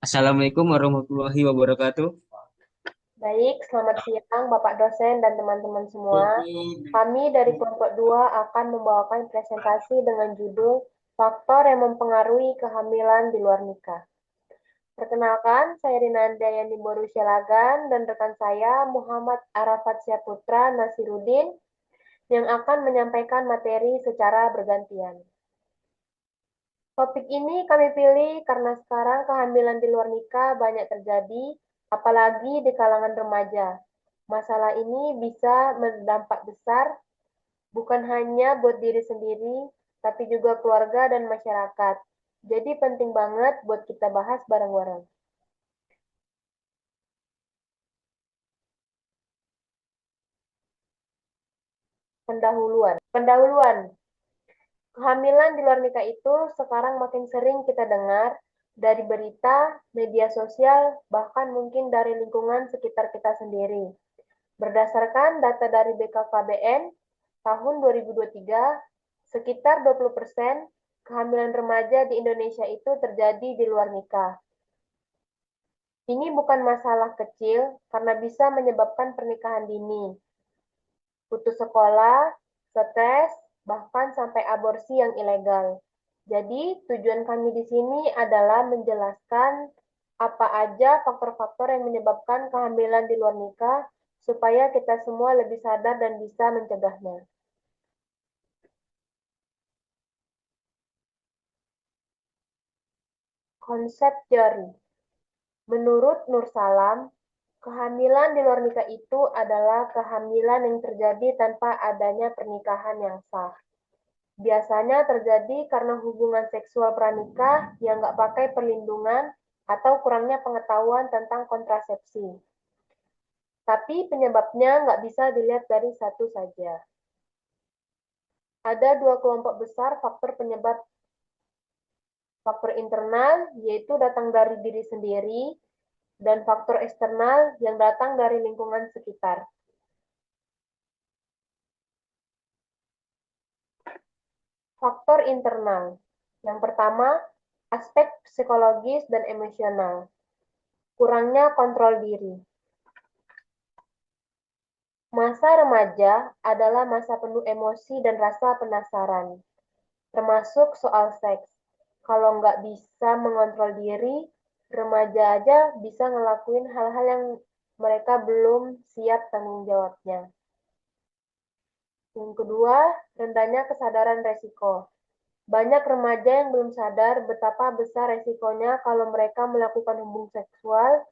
Assalamualaikum warahmatullahi wabarakatuh. Baik, selamat siang Bapak dosen dan teman-teman semua. Kami dari kelompok 2 akan membawakan presentasi dengan judul Faktor yang mempengaruhi kehamilan di luar nikah. Perkenalkan, saya Rina Dayani Borusialagan dan rekan saya Muhammad Arafat Syaputra Nasiruddin yang akan menyampaikan materi secara bergantian. Topik ini kami pilih karena sekarang kehamilan di luar nikah banyak terjadi, apalagi di kalangan remaja. Masalah ini bisa berdampak besar bukan hanya buat diri sendiri, tapi juga keluarga dan masyarakat. Jadi penting banget buat kita bahas bareng-bareng. Pendahuluan. Pendahuluan. Kehamilan di luar nikah itu sekarang makin sering kita dengar dari berita, media sosial, bahkan mungkin dari lingkungan sekitar kita sendiri. Berdasarkan data dari BKKBN tahun 2023, sekitar 20% kehamilan remaja di Indonesia itu terjadi di luar nikah. Ini bukan masalah kecil karena bisa menyebabkan pernikahan dini, putus sekolah, stres, bahkan sampai aborsi yang ilegal. Jadi, tujuan kami di sini adalah menjelaskan apa aja faktor-faktor yang menyebabkan kehamilan di luar nikah supaya kita semua lebih sadar dan bisa mencegahnya. Konsep teori. Menurut Nur Salam, kehamilan di luar nikah itu adalah kehamilan yang terjadi tanpa adanya pernikahan yang sah. Biasanya terjadi karena hubungan seksual pranikah yang nggak pakai perlindungan atau kurangnya pengetahuan tentang kontrasepsi. Tapi penyebabnya nggak bisa dilihat dari satu saja. Ada dua kelompok besar faktor penyebab. Faktor internal, yaitu datang dari diri sendiri, dan faktor eksternal yang datang dari lingkungan sekitar. Faktor internal. Yang pertama, aspek psikologis dan emosional. Kurangnya kontrol diri. Masa remaja adalah masa penuh emosi dan rasa penasaran, termasuk soal seks. Kalau nggak bisa mengontrol diri, remaja aja bisa ngelakuin hal-hal yang mereka belum siap tanggung jawabnya. Yang kedua, rendahnya kesadaran resiko. Banyak remaja yang belum sadar betapa besar resikonya kalau mereka melakukan hubungan seksual.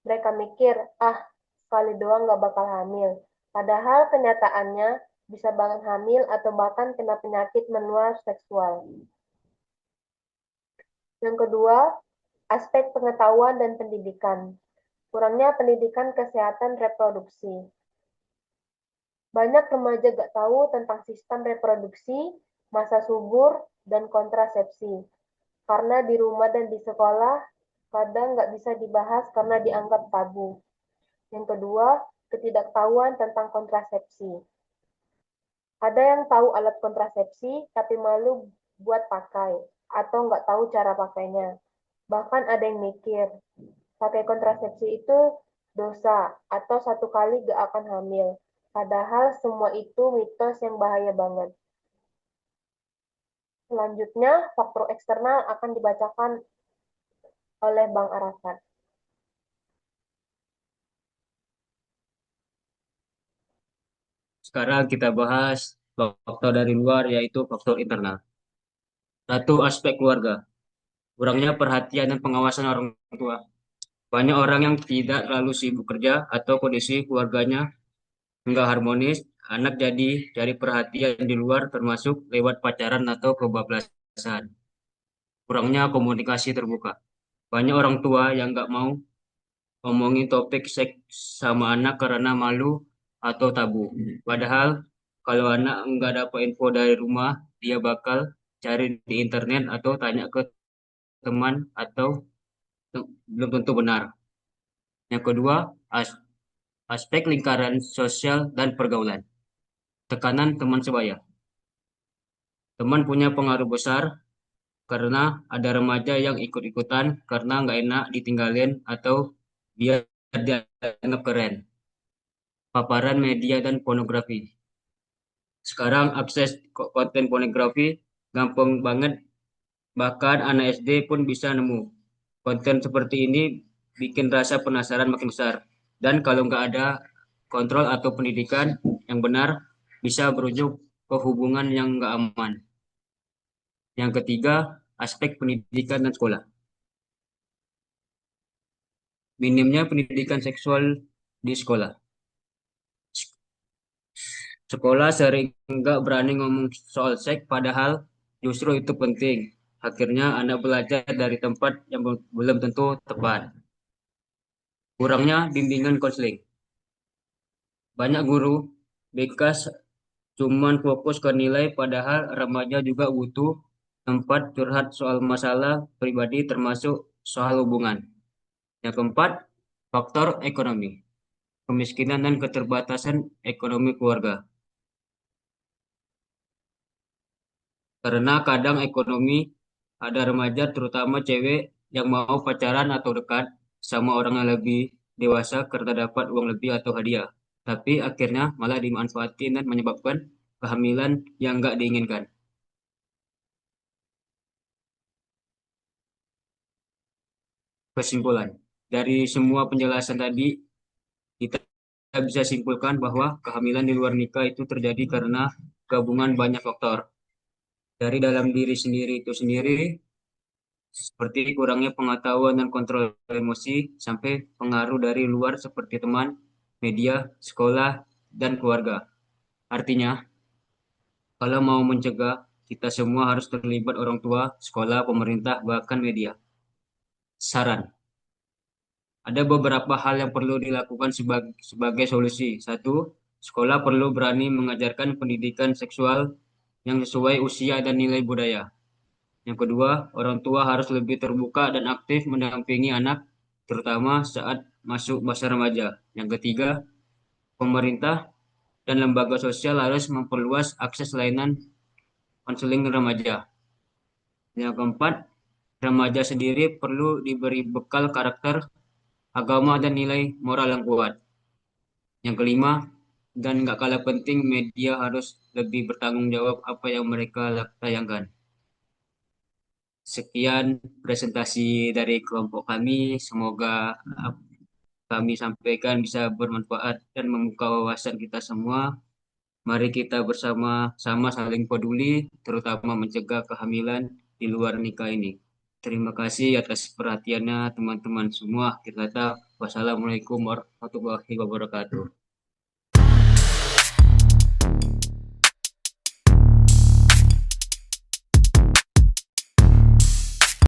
Mereka mikir, ah, sekali doang nggak bakal hamil. Padahal kenyataannya bisa banget hamil atau bahkan kena penyakit menular seksual. Yang kedua, aspek pengetahuan dan pendidikan. Kurangnya pendidikan kesehatan reproduksi. Banyak remaja gak tahu tentang sistem reproduksi, masa subur, dan kontrasepsi. Karena di rumah dan di sekolah, kadang nggak bisa dibahas karena dianggap tabu. Yang kedua, ketidaktahuan tentang kontrasepsi. Ada yang tahu alat kontrasepsi, tapi malu buat pakai, atau nggak tahu cara pakainya. Bahkan ada yang mikir, pakai kontrasepsi itu dosa, atau satu kali gak akan hamil. Padahal semua itu mitos yang bahaya banget. Selanjutnya, faktor eksternal akan dibacakan oleh Bang Arafat. Sekarang kita bahas faktor dari luar yaitu faktor internal. Satu, aspek keluarga. Kurangnya perhatian dan pengawasan orang tua. Banyak orang yang tidak terlalu sibuk kerja atau kondisi keluarganya enggak harmonis, anak jadi cari perhatian di luar termasuk lewat pacaran atau kebablasan. Kurangnya komunikasi terbuka. Banyak orang tua yang nggak mau ngomongin topik seks sama anak karena malu atau tabu. Padahal kalau anak nggak dapat info dari rumah, dia bakal cari di internet atau tanya ke teman atau belum tentu benar. Yang kedua, aspek lingkaran sosial dan pergaulan. Tekanan teman sebaya. Teman punya pengaruh besar, karena ada remaja yang ikut-ikutan karena nggak enak ditinggalin atau biar dianggap keren. Paparan media dan pornografi. Sekarang akses konten pornografi gampang banget, bahkan anak SD pun bisa nemu. Konten seperti ini bikin rasa penasaran makin besar. Dan kalau nggak ada kontrol atau pendidikan yang benar, bisa berujung ke hubungan yang nggak aman. Yang ketiga, aspek pendidikan dan sekolah. Minimnya pendidikan seksual di sekolah. Sekolah sering nggak berani ngomong soal seks, padahal justru itu penting. Akhirnya anak belajar dari tempat yang belum tentu tepat. Kurangnya bimbingan konseling. Banyak guru bekas cuman fokus ke nilai, padahal remaja juga butuh tempat curhat soal masalah pribadi termasuk soal hubungan. Yang keempat, faktor ekonomi. Kemiskinan dan keterbatasan ekonomi keluarga. Karena kadang ekonomi ada remaja terutama cewek yang mau pacaran atau dekat sama orang yang lebih dewasa karena dapat uang lebih atau hadiah. Tapi akhirnya malah dimanfaatin dan menyebabkan kehamilan yang nggak diinginkan. Kesimpulan, dari semua penjelasan tadi, kita bisa simpulkan bahwa kehamilan di luar nikah itu terjadi karena gabungan banyak faktor. Dari dalam diri sendiri itu sendiri, seperti kurangnya pengetahuan dan kontrol emosi, sampai pengaruh dari luar seperti teman, media, sekolah, dan keluarga. Artinya, kalau mau mencegah, kita semua harus terlibat orang tua, sekolah, pemerintah, bahkan media. Saran, ada beberapa hal yang perlu dilakukan sebagai solusi. Satu, sekolah perlu berani mengajarkan pendidikan seksual yang sesuai usia dan nilai budaya. Yang kedua, orang tua harus lebih terbuka dan aktif mendampingi anak, terutama saat masuk masa remaja. Yang ketiga, pemerintah dan lembaga sosial harus memperluas akses layanan konseling remaja. Yang keempat, remaja sendiri perlu diberi bekal karakter, agama, dan nilai moral yang kuat. Yang kelima, dan nggak kalah penting, media harus lebih bertanggung jawab apa yang mereka tayangkan. Sekian presentasi dari kelompok kami. Semoga kami sampaikan bisa bermanfaat dan membuka wawasan kita semua. Mari kita bersama-sama saling peduli, terutama mencegah kehamilan di luar nikah ini. Terima kasih atas perhatiannya teman-teman semua. Kita kata wassalamualaikum warahmatullahi wabarakatuh.